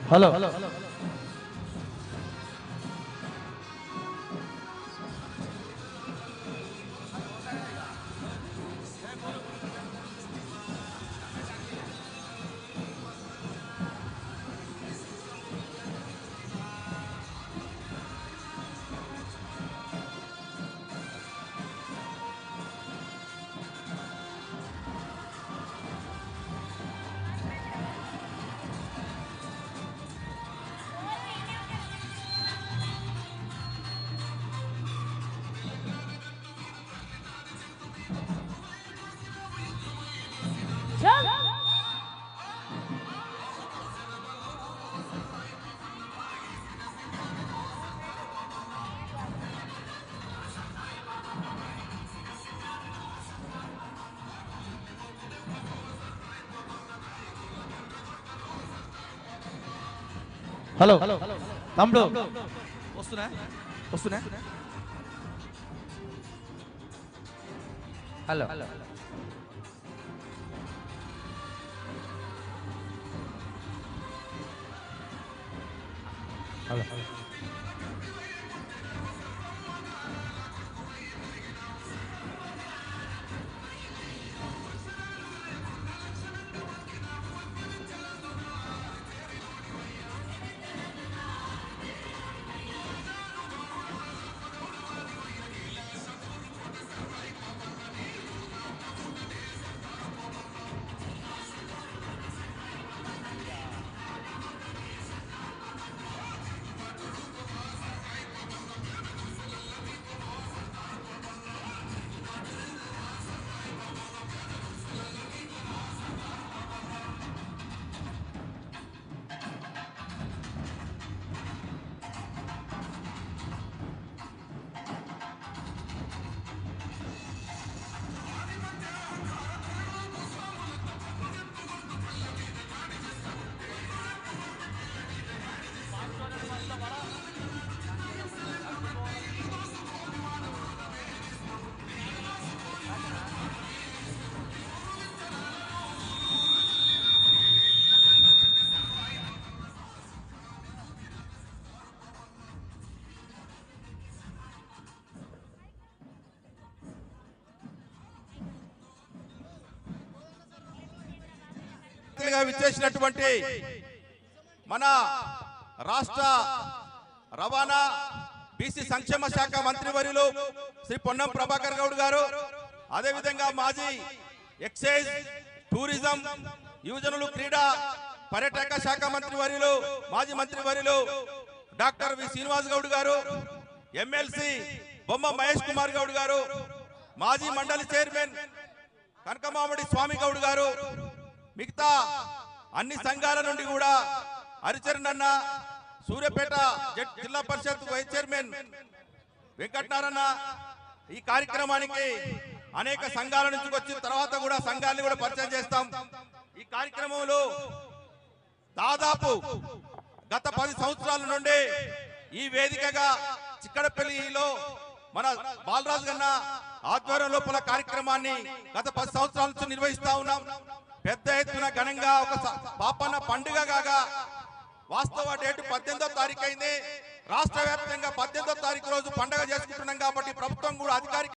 Hello hello తమ్ముడు వస్తున్నా వస్తున్నా హలో హలో విచ్చేసినటువంటి మన రాష్ట్ర రవాణా బీసీ సంక్షేమ శాఖ మంత్రివర్యులు శ్రీ పొన్నం ప్రభాకర్ గౌడ్ గారు, అదేవిధంగా మాజీ ఎక్సైజ్ టూరిజం యువజనులు క్రీడా పర్యాటక శాఖ మంత్రివర్యులు మాజీ మంత్రివర్యులు డాక్టర్ వి శ్రీనివాస్ గౌడ్ గారు, ఎమ్మెల్సీ బొమ్మ మహేష్ కుమార్ గౌడ్ గారు, మాజీ మండలి చైర్మన్ కనకమామిడి స్వామి గౌడ్ గారు, మిగతా అన్ని సంఘాల నుండి కూడా హరిచరణ్ అన్న, సూర్యాపేట జిల్లా పరిషత్ వైస్ చైర్మన్ వెంకటనారాయణ, ఈ కార్యక్రమానికి అనేక సంఘాల నుంచి వచ్చిన తర్వాత కూడా సంఘాలను కూడా పరిచయం చేస్తాం. ఈ కార్యక్రమంలో దాదాపు గత 10 సంవత్సరాల నుండి ఈ వేదికగా చిక్కడపల్లిలో మన బాలరాజు గన్న ఆధ్వర్యం లోపల కార్యక్రమాన్ని గత 10 సంవత్సరాల నుంచి నిర్వహిస్తా ఉన్నాం. పెద్ద ఎత్తున ఘనంగా ఒక పాపన్న పండుగ కాగా వాస్తవ డేటు 18వ తారీఖు అయింది. రాష్ట్ర వ్యాప్తంగా 18వ తారీఖు రోజు పండుగ చేసుకుంటున్నాం కాబట్టి ప్రభుత్వం కూడా అధికారిక